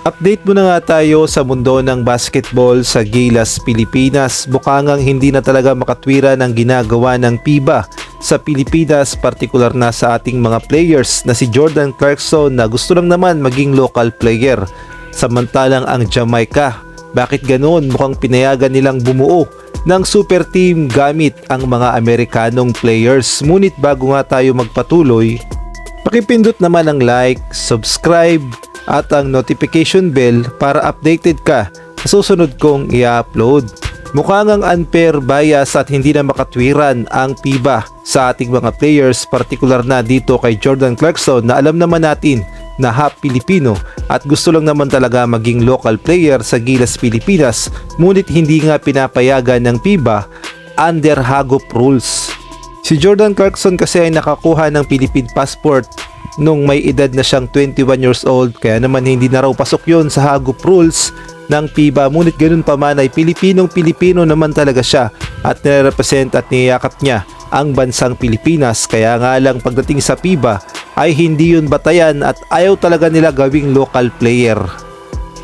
Update muna nga tayo sa mundo ng basketball sa Gilas, Pilipinas. Mukhang hindi na talaga makatwira ng ginagawa ng FIBA sa Pilipinas, partikular na sa ating mga players na si Jordan Clarkson na gusto lang naman maging local player. Samantalang ang Jamaica, bakit ganoon? Mukhang pinayagan nilang bumuo ng super team gamit ang mga Amerikanong players. Ngunit bago nga tayo magpatuloy, pakipindot naman ang like, subscribe at ang notification bell para updated ka sa susunod kong i-upload. Mukhang ang unfair bias at hindi na makatwiran ang FIBA sa ating mga players, partikular na dito kay Jordan Clarkson na alam naman natin na half Pilipino at gusto lang naman talaga maging local player sa Gilas, Pilipinas, ngunit hindi nga pinapayagan ng FIBA under Hagop rules. Si Jordan Clarkson kasi ay nakakuha ng Philippine passport nung may edad na siyang 21 years old, kaya naman hindi na raw pasok yon sa Hagop rules ng FIBA. Ngunit ganun pa man ay Pilipinong-Pilipino naman talaga siya at nire-represent at niyakap niya ang bansang Pilipinas, kaya nga lang pagdating sa FIBA ay hindi yun batayan at ayaw talaga nila gawing local player.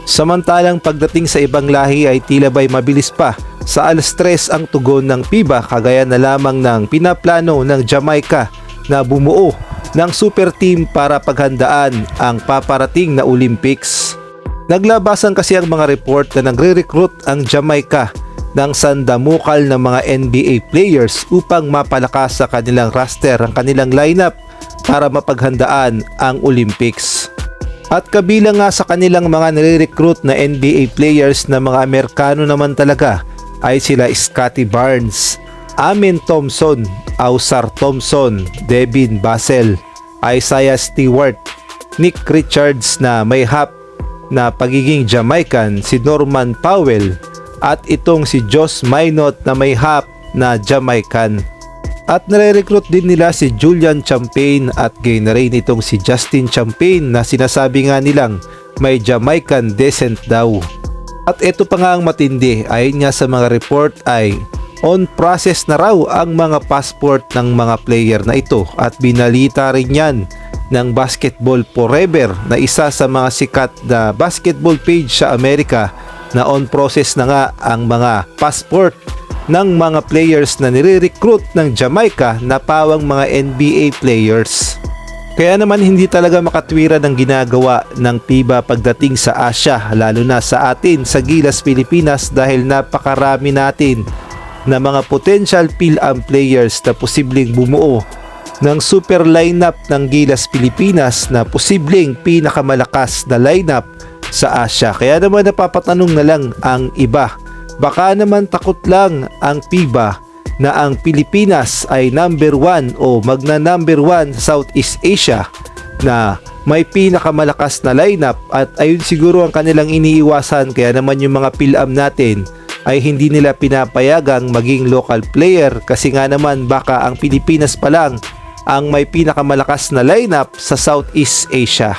Samantalang pagdating sa ibang lahi ay tila ba'y mabilis pa sa alas-tres ang tugon ng FIBA, kagaya na lamang ng pinaplano ng Jamaica na bumuo ng super team para paghandaan ang paparating na Olympics. Naglabasan kasi ang mga report na nagre-recruit ang Jamaica ng sandamukal ng mga NBA players upang mapalakas sa kanilang roster, ang kanilang lineup para mapaghandaan ang Olympics. At kabilang nga sa kanilang mga nire-recruit na NBA players na mga Amerikano naman talaga ay sila Scottie Barnes, Amen Thompson, Ausar Thompson, Devin Vassell, Isaiah Stewart, Nick Richards na may half na pagiging Jamaican, si Norman Powell, at itong si Josh Minot na may half na Jamaican. At nare-recruit din nila si Julian Champagne at gayon na rin itong si Justin Champagne na sinasabi nga nilang may Jamaican descent daw. At ito pa nga ang matindi, ayon nga sa mga report ay on process na raw ang mga passport ng mga player na ito, at binalita rin yan ng Basketball Forever na isa sa mga sikat na basketball page sa Amerika na on process na nga ang mga passport ng mga players na nire-recruit ng Jamaica na pawang mga NBA players. Kaya naman hindi talaga makatwira ng ginagawa ng FIBA pagdating sa Asia, lalo na sa atin sa Gilas, Pilipinas, dahil napakarami natin na mga potential PhilAm players na posibleng bumuo ng super lineup ng Gilas, Pilipinas na posibleng pinakamalakas na lineup sa Asia. Kaya naman napapatanong na lang ang iba, baka naman takot lang ang FIBA na ang Pilipinas ay number 1 o magna number 1 sa Southeast Asia na may pinakamalakas na lineup, at ayun siguro ang kanilang iniiwasan, kaya naman yung mga PhilAm natin ay hindi nila pinapayagang maging local player, kasi nga naman baka ang Pilipinas pa lang ang may pinakamalakas na lineup sa Southeast Asia.